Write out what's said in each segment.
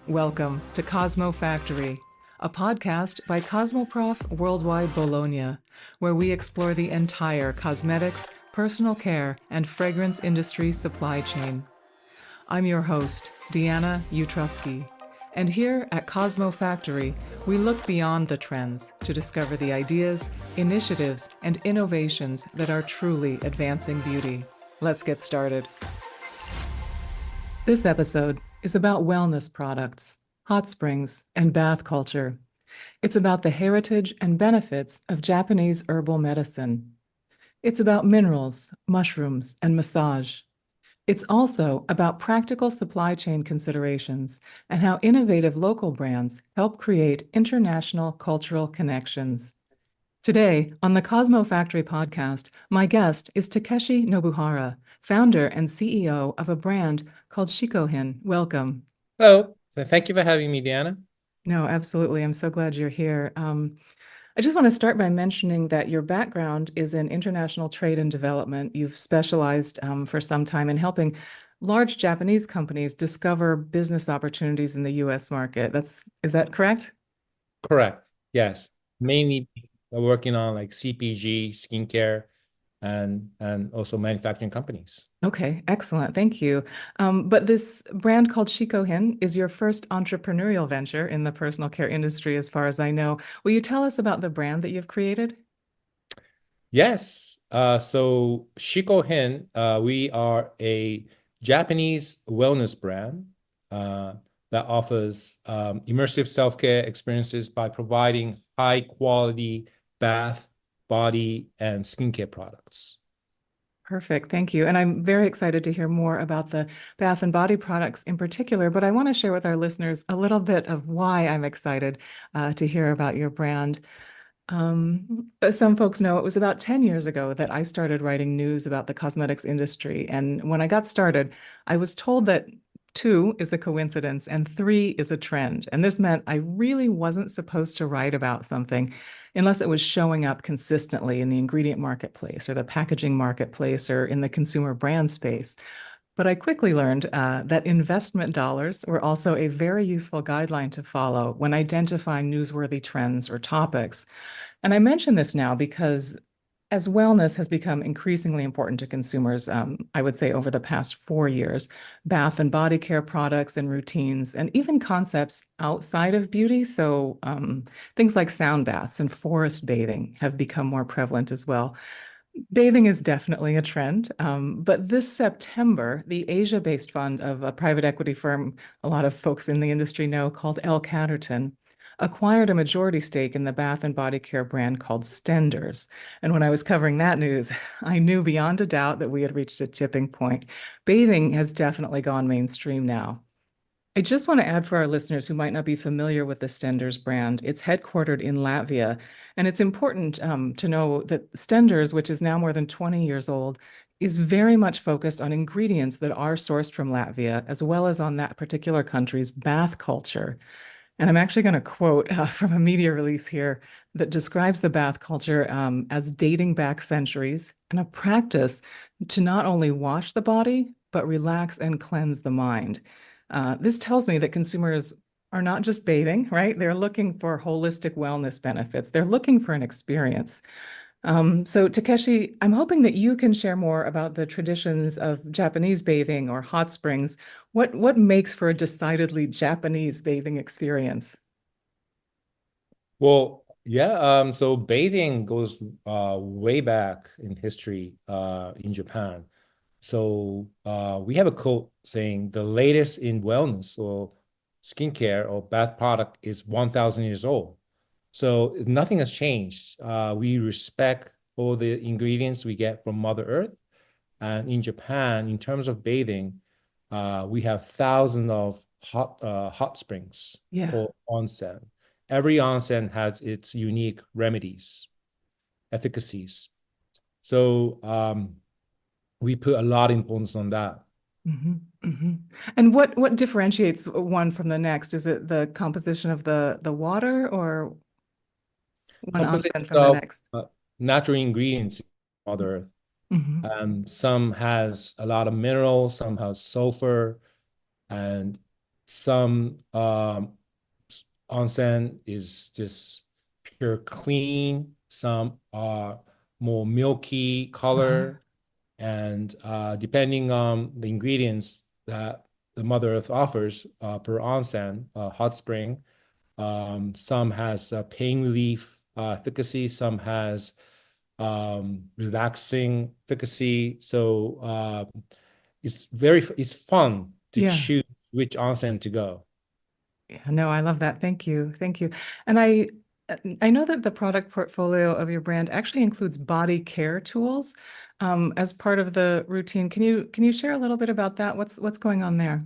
Welcome to CosmoFactory, a podcast by Cosmoprof Worldwide Bologna, where we explore the entire cosmetics, personal care, and fragrance industry supply chain. I'm your host, Deanna Utrusky, and here at CosmoFactory, we look beyond the trends to discover the ideas, initiatives, and innovations that are truly advancing beauty. Let's get started. This episode is about wellness products, hot springs, and bath culture. It's about the heritage and benefits of Japanese herbal medicine. It's about minerals, mushrooms, and massage. It's also about practical supply chain considerations and how innovative local brands help create international cultural connections. Today, on the CosmoFactory podcast, my guest is Takeshi Nobuhara, founder and CEO of a brand called Shikohin. Welcome. Hello. Thank you for having me, Deanna. No, absolutely. I'm so glad you're here. I just want to start by mentioning that your background is in international trade and development. You've specialized for some time in helping large Japanese companies discover business opportunities in the US market. Is that correct? Correct. Yes. Mainly working on like CPG, skincare, and also manufacturing companies. Okay, excellent. Thank you. But this brand called Shikohin is your first entrepreneurial venture in the personal care industry, as far as I know. Will you tell us about the brand that you've created? Yes. So Shikohin, we are a Japanese wellness brand uh, that offers immersive self-care experiences by providing high quality bath, body, and skincare products. Perfect. Thank you. And I'm very excited to hear more about the bath and body products in particular, but I want to share with our listeners a little bit of why I'm excited to hear about your brand. Some folks know it was about 10 years ago that I started writing news about the cosmetics industry. And when I got started, I was told that two is a coincidence and three is a trend. And this meant I really wasn't supposed to write about something unless it was showing up consistently in the ingredient marketplace or the packaging marketplace or in the consumer brand space. But I quickly learned that investment dollars were also a very useful guideline to follow when identifying newsworthy trends or topics. And I mention this now because as wellness has become increasingly important to consumers, I would say over the past 4 years, bath and body care products and routines, and even concepts outside of beauty. So things like sound baths and forest bathing have become more prevalent as well. Bathing is definitely a trend, but this September, the Asia-based fund of a private equity firm a lot of folks in the industry know called L. Catterton acquired a majority stake in the bath and body care brand called Stenders. And when I was covering that news, I knew beyond a doubt that we had reached a tipping point. Bathing has definitely gone mainstream now. I just want to add for our listeners who might not be familiar with the Stenders brand, it's headquartered in Latvia. And it's important to know that Stenders, which is now more than 20 years old, is very much focused on ingredients that are sourced from Latvia, as well as on that particular country's bath culture. And I'm actually going to quote from a media release here that describes the bath culture as dating back centuries and a practice to not only wash the body, but relax and cleanse the mind. This tells me that consumers are not just bathing, right? They're looking for holistic wellness benefits. They're looking for an experience. So Takeshi, I'm hoping that you can share more about the traditions of Japanese bathing or hot springs. What makes for a decidedly Japanese bathing experience? Well, yeah, so bathing goes way back in history in Japan. So we have a quote saying the latest in wellness or skincare or bath product is 1,000 years old. So nothing has changed. We respect all the ingredients we get from Mother Earth. And in Japan, in terms of bathing, we have thousands of hot springs Yeah. called onsen. Every onsen has its unique remedies, efficacies. So we put a lot of importance on that. Mhm, mhm. And what differentiates one from the next? Is it the composition of the water or one Composition onsen from the of next? natural ingredients in Mother Earth. Mhm. Some has a lot of minerals, some has sulfur, and Some onsen is just pure clean. Some are more milky Uh-huh. color. And depending on the ingredients that the Mother Earth offers per onsen, hot spring, some has pain relief efficacy, some has relaxing efficacy. So it's fun to Yeah. choose which onsen to go. Yeah, no, I love that. Thank you. Thank you. And I know that the product portfolio of your brand actually includes body care tools as part of the routine. Can you share a little bit about that? What's going on there?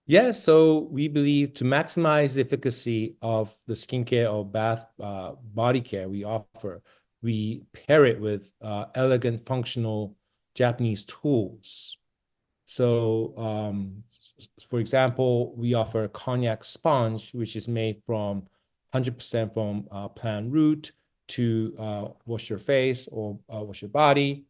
Yeah, so we believe to maximize the efficacy of the skincare or bath body care we offer, we pair it with elegant, functional Japanese tools. So, for example, we offer a cognac sponge, which is made from 100% from plant root to wash your face or wash your body.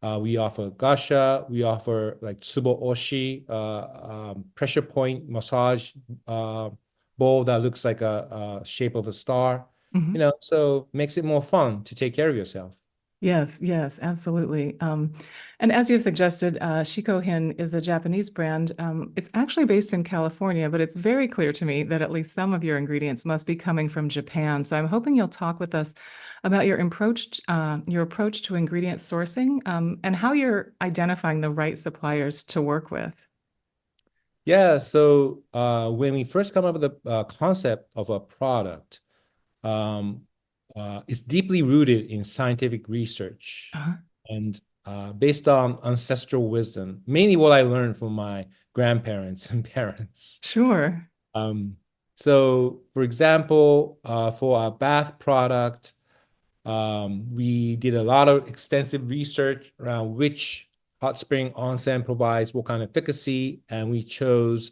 We offer gasha. We offer like tsubo oshi, pressure point massage bowl that looks like a shape of a star. Mhm. So makes it more fun to take care of yourself. Yes, yes, absolutely. And as you suggested, Shikohin is a Japanese brand. It's actually based in California, but it's very clear to me that at least some of your ingredients must be coming from Japan. So I'm hoping you'll talk with us about your approach to ingredient sourcing, and how you're identifying the right suppliers to work with. Yeah, so when we first come up with the concept of a product, um, it's deeply rooted in scientific research Uh-huh. and based on ancestral wisdom, mainly what I learned from my grandparents and parents. Sure. Um, so, for example, for our bath product, we did a lot of extensive research around which hot spring onsen provides what kind of efficacy, and we chose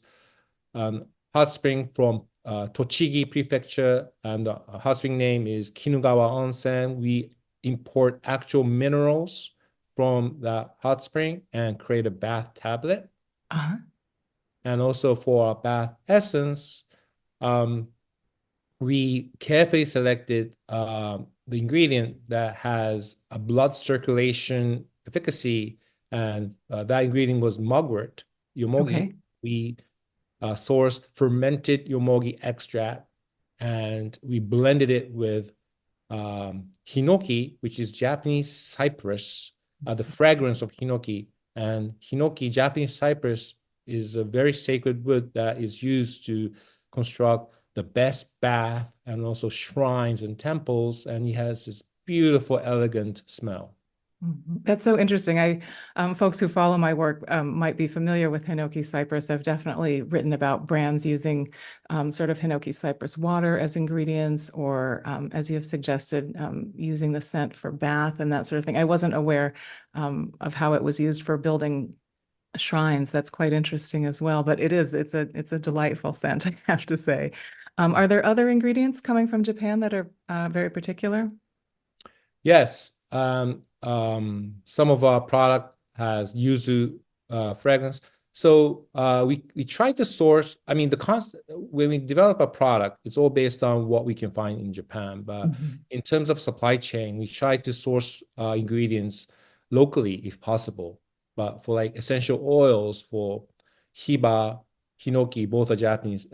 hot spring from Tochigi Prefecture, and the hot spring name is Kinugawa Onsen. We import actual minerals from the hot spring and create a bath tablet. Uh-huh. And also for our bath essence, um, we carefully selected the ingredient that has a blood circulation efficacy, and that ingredient was mugwort, yomogi. Okay. We sourced fermented yomogi extract, and we blended it with hinoki, which is Japanese cypress, the fragrance of hinoki. And hinoki, Japanese cypress, is a very sacred wood that is used to construct the best bath and also shrines and temples. And it has this beautiful, elegant smell. Mhm. That's so interesting. Folks who follow my work might be familiar with Hinoki Cypress. I've definitely written about brands using sort of Hinoki Cypress water as ingredients, or as you have suggested, using the scent for bath and that sort of thing. I wasn't aware of how it was used for building shrines. That's quite interesting as well. But it's a delightful scent, I have to say. Are there other ingredients coming from Japan that are very particular? Yes, some of our product has yuzu fragrance. So we try to source. I mean, the constant when we develop a product, it's all based on what we can find in Japan. But Mhm. in terms of supply chain, we try to source ingredients locally if possible. But for like essential oils for hiba, hinoki, both are Japanese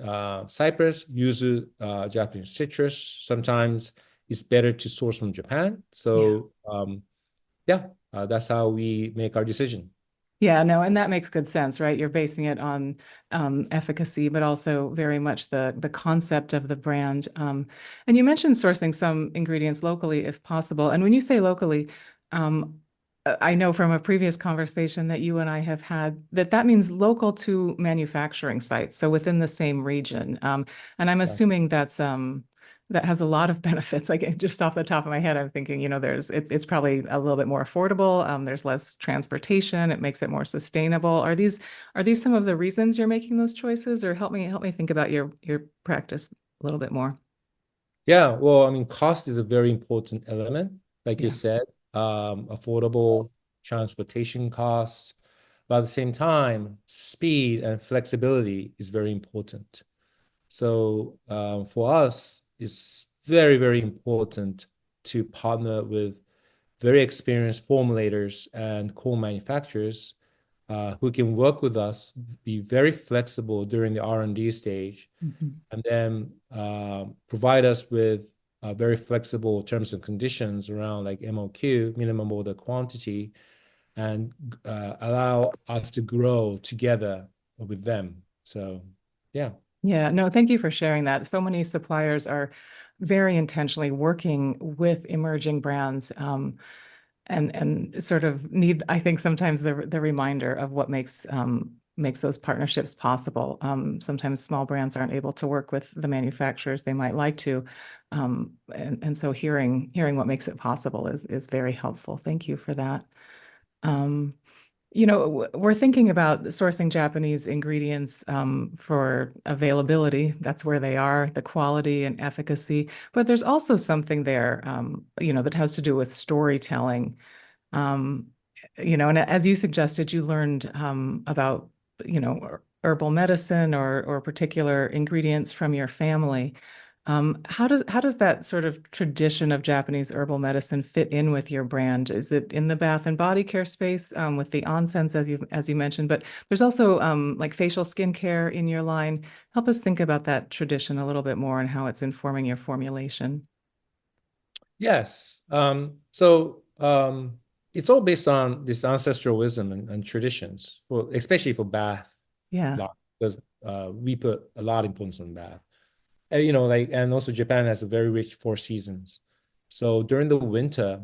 cypress, yuzu, Japanese citrus. Sometimes it's better to source from Japan. Yeah. So yeah, that's how we make our decision. Yeah, no, and that makes good sense, right? You're basing it on efficacy, but also very much the concept of the brand. And you mentioned sourcing some ingredients locally, if possible. And when you say locally, um, I know from a previous conversation that you and I have had that that means local to manufacturing sites, so within the same region. And I'm Yeah. assuming that has a lot of benefits. Like just off the top of my head, I'm thinking, it's probably a little bit more affordable. There's less transportation. It makes it more sustainable. Are these some of the reasons you're making those choices, or help me think about your practice a little bit more? Yeah, well, I mean, cost is a very important element, like you Yeah. said, affordable transportation costs. but at the same time, speed and flexibility is very important. So for us, it's very, very important to partner with very experienced formulators and co-manufacturers who can work with us, be very flexible during the R&D stage, Mhm. and then provide us with very flexible terms and conditions around like MOQ, minimum order quantity, and allow us to grow together with them. So, yeah. Yeah, no, thank you for sharing that. So many suppliers are very intentionally working with emerging brands, and sort of need, I think, sometimes the reminder of what makes those partnerships possible. Sometimes small brands aren't able to work with the manufacturers they might like to, and so hearing what makes it possible is very helpful. Thank you for that. Um, we're thinking about sourcing Japanese ingredients for availability. That's where they are, the quality and efficacy. But there's also something there, that has to do with storytelling. Um, and as you suggested, you learned about, herbal medicine or particular ingredients from your family. How does that sort of tradition of Japanese herbal medicine fit in with your brand? Is it in the bath and body care space with the onsens as you mentioned, but there's also like facial skincare in your line. Help us think about that tradition a little bit more and how it's informing your formulation. Yes. So it's all based on this ancestral wisdom and traditions, well, especially for bath, Yeah. because we put a lot of importance on bath. And also Japan has a very rich four seasons. So during the winter,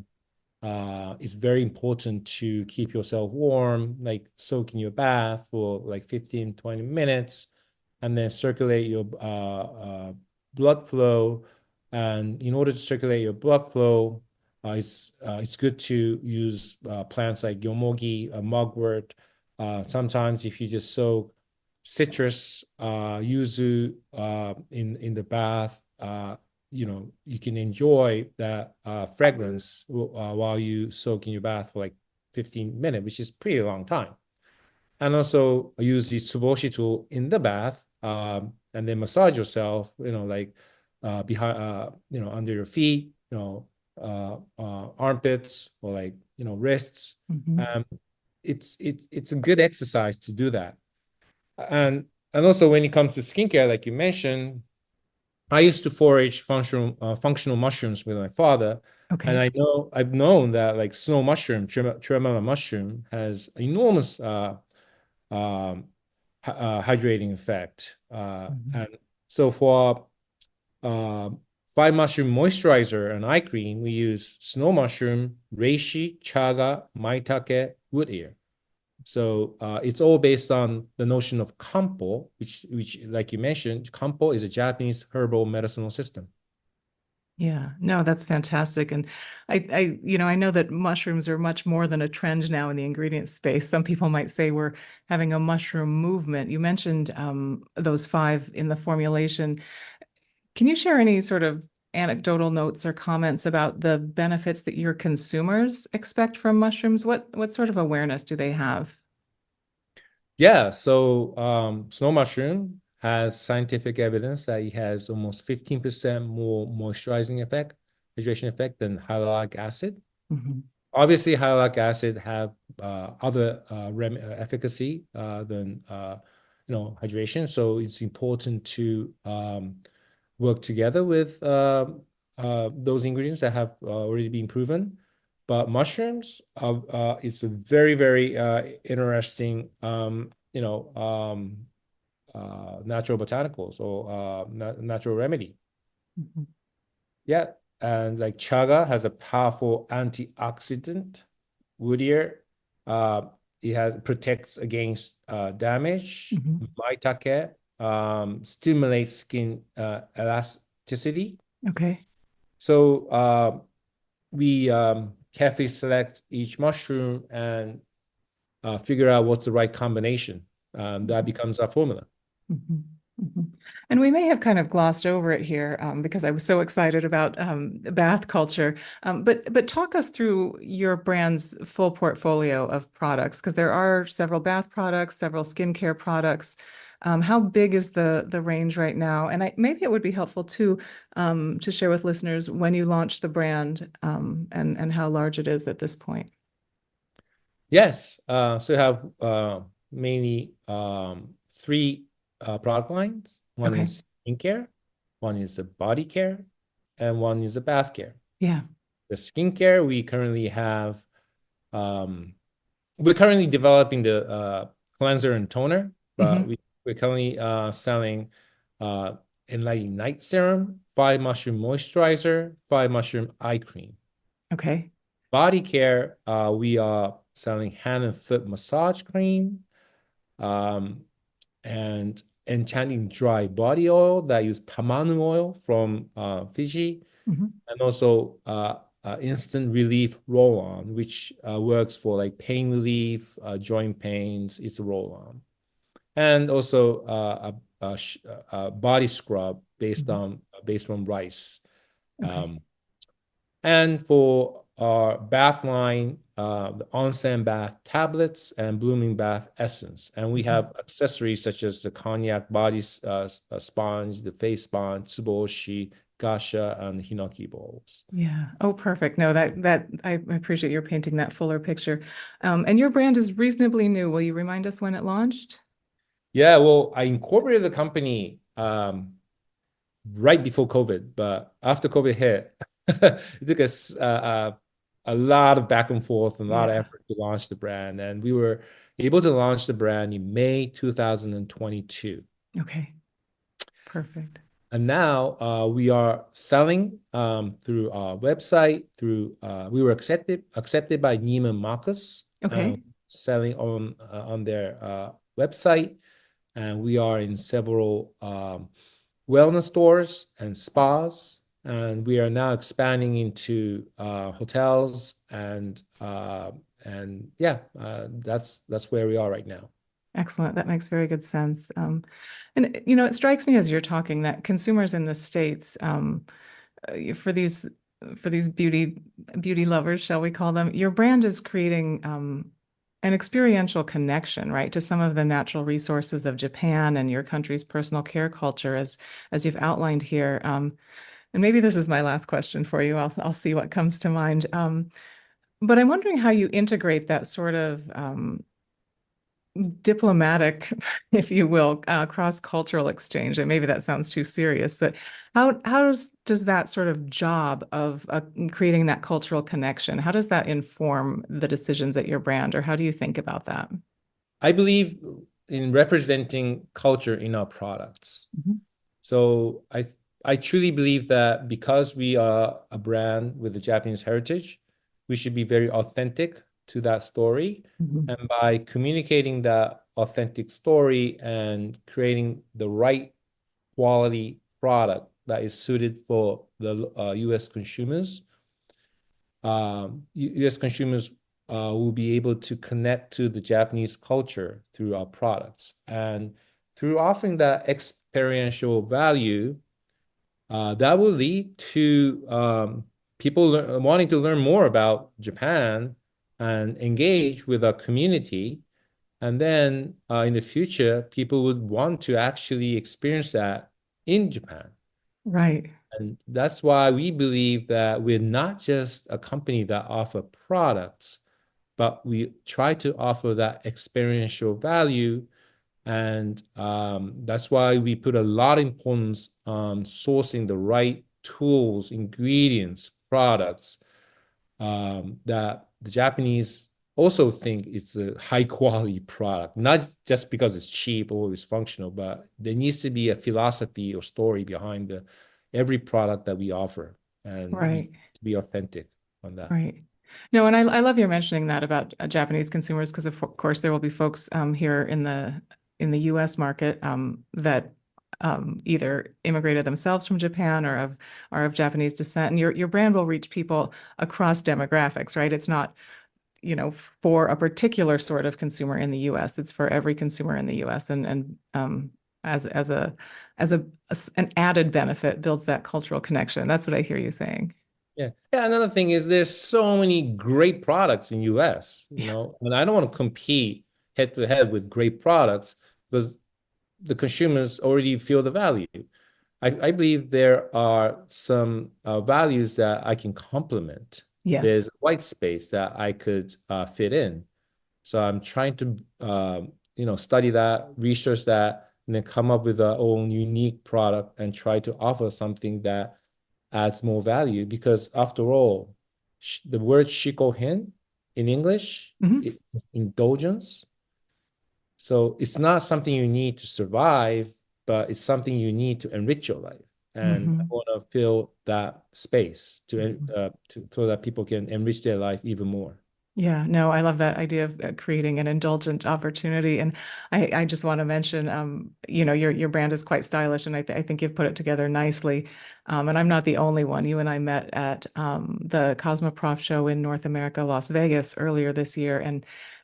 it's very important to keep yourself warm, like soak in your bath for like 15, 20 minutes, and then circulate your blood flow. And in order to circulate your blood flow, it's good to use plants like yomogi, mugwort. Sometimes if you just soak citrus, yuzu in the bath, you can enjoy that fragrance while you soak in your bath for like 15 minutes, which is pretty long time. And also use the tsuboshi tool in the bath, and then massage yourself, like behind, under your feet, armpits or like, wrists. Mhm. Um, it's a good exercise to do that. And and also when it comes to skincare, like you mentioned, I used to forage functional mushrooms with my father, and Okay. I've known that like snow mushroom, tremella mushroom, has enormous um, hydrating effect. Mhm. And so for uh, five mushroom moisturizer and eye cream, we use snow mushroom, reishi, chaga, maitake, wood ear. So it's all based on the notion of kampo, which, like you mentioned, kampo is a Japanese herbal medicinal system. Yeah, no, that's fantastic. And I know that mushrooms are much more than a trend now in the ingredient space. Some people might say we're having a mushroom movement. You mentioned those five in the formulation. Can you share any sort of anecdotal notes or comments about the benefits that your consumers expect from mushrooms? What sort of awareness do they have? Yeah, so snow mushroom has scientific evidence that it has almost 15% more moisturizing effect, hydration effect than hyaluronic acid. Mhm. Obviously, hyaluronic acid have other efficacy than hydration. So it's important to work together with those ingredients that have already been proven. But mushrooms, it's a very, very interesting, natural botanicals or natural remedy. Mhm. Yeah, and like chaga has a powerful antioxidant. Woodier, uh, it has protects against damage. Mhm. Maitake stimulates skin elasticity. Okay. So we carefully select each mushroom and figure out what's the right combination. That becomes our formula. Mhm. Mhm. And we may have kind of glossed over it here because I was so excited about bath culture. But talk us through your brand's full portfolio of products because there are several bath products, several skincare products. How big is the range right now? And maybe it would be helpful too to share with listeners when you launched the brand and how large it is at this point. Yes, so we have mainly three product lines. One Okay. is skincare, one is a body care, and one is a bath care. Yeah. The skincare, um, we're currently developing the cleanser and toner, but Hmm. we're currently selling uh, Enlightening Night Serum, 5 mushroom moisturizer, 5 mushroom eye cream. Okay. Body care, we are selling hand and foot massage cream, um, and enchanting dry body oil that use tamanu oil from Fiji, Hmm. and also instant relief roll-on, which works for like pain relief, joint pains. It's a roll-on, and also a body scrub Hmm. based on rice. Okay. Um, and for our bath line, the onsen bath tablets and blooming bath essence. And we Mhm. have accessories such as the cognac body sponge, the face sponge, tsuboshi, gasha, and hinoki bowls. Yeah. Oh, perfect. No, that I appreciate your painting that fuller picture. And your brand is reasonably new. Will you remind us when it launched? Yeah, well, I incorporated the company right before COVID, but after COVID hit, it took us a lot of back and forth and a lot of Yeah. effort to launch the brand. And we were able to launch the brand in May 2022. Okay. Perfect. And now we are selling through our website, we were accepted by Neiman Marcus, Okay. selling on their website, and we are in several wellness stores and spas, and we are now expanding into hotels and yeah, that's where we are right now. Excellent. That makes very good sense. And it strikes me as you're talking that consumers in the States, for these beauty lovers, shall we call them, your brand is creating an experiential connection, right, to some of the natural resources of Japan and your country's personal care culture, as you've outlined here. And maybe this is my last question for you. I'll see what comes to mind. But I'm wondering how you integrate that sort of diplomatic, if you will, cross-cultural exchange. And maybe that sounds too serious, but how does that sort of job of creating that cultural connection, how does that inform the decisions at your brand, or how do you think about that? I believe in representing culture in our products. Mhm. So I truly believe that because we are a brand with a Japanese heritage, we should be very authentic to that story. Mhm. And by communicating that authentic story and creating the right quality product that is suited for the US consumers, US consumers will be able to connect to the Japanese culture through our products. And through offering that experiential value, that will lead to people wanting to learn more about Japan and engage with our community. And then in the future, people would want to actually experience that in Japan. Right. And that's why we believe that we're not just a company that offer products, but we try to offer that experiential value. And that's why we put a lot of importance on sourcing the right tools, ingredients, products that the Japanese also think it's a high quality product, not just because it's cheap or it's functional, but there needs to be a philosophy or story behind every product that we offer, and we Right. be authentic on that. Right. No, and I love your mentioning that about Japanese consumers because of course there will be folks here in the U.S. market that either immigrated themselves from Japan or are of Japanese descent, and your brand will reach people across demographics, right? It's not, for a particular sort of consumer in the U.S. It's for every consumer in the U.S. And as an added benefit, builds that cultural connection. That's what I hear you saying. Yeah. Yeah. Another thing is there's so many great products in US, and I don't want to compete head to head with great products because the consumers already feel the value. I believe there are some values that I can complement. Yes. There's white space that I could fit in. So I'm trying to, study that, research that, and then come up with our own unique product and try to offer something that adds more value. Because after all, the word shikohin in English, Hmm. indulgence. So it's not something you need to survive, but it's something you need to enrich your life. And I Hmm. want to fill that space so that people can enrich their life even more. Yeah, no, I love that idea of creating an indulgent opportunity. And I just want to mention, your brand is quite stylish, and I think you've put it together nicely. And I'm not the only one. You and I met at the Cosmoprof show in North America, Las Vegas, earlier this year,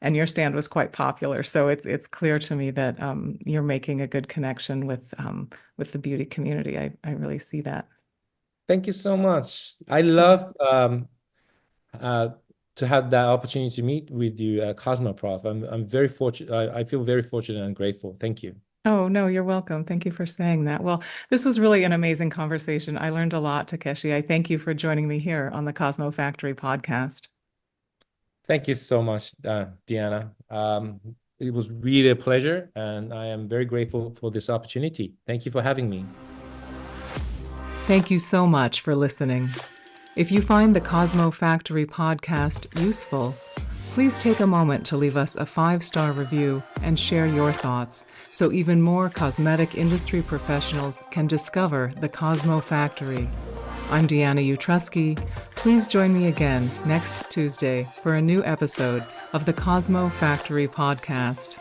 and your stand was quite popular. So it's clear to me that you're making a good connection with the beauty community. I really see that. Thank you so much. I love uh, to have that opportunity to meet with you at Cosmoprof. I'm very fortunate. I feel very fortunate and grateful. Thank you. Oh, no, you're welcome. Thank you for saying that. Well, this was really an amazing conversation. I learned a lot, Takeshi. I thank you for joining me here on the Cosmo Factory podcast. Thank you so much, Deanna. It was really a pleasure, and I am very grateful for this opportunity. Thank you for having me. Thank you so much for listening. If you find the Cosmo Factory podcast useful, please take a moment to leave us a 5-star review and share your thoughts so even more cosmetic industry professionals can discover the Cosmo Factory. I'm Deanna Utrusky. Please join me again next Tuesday for a new episode of the Cosmo Factory podcast.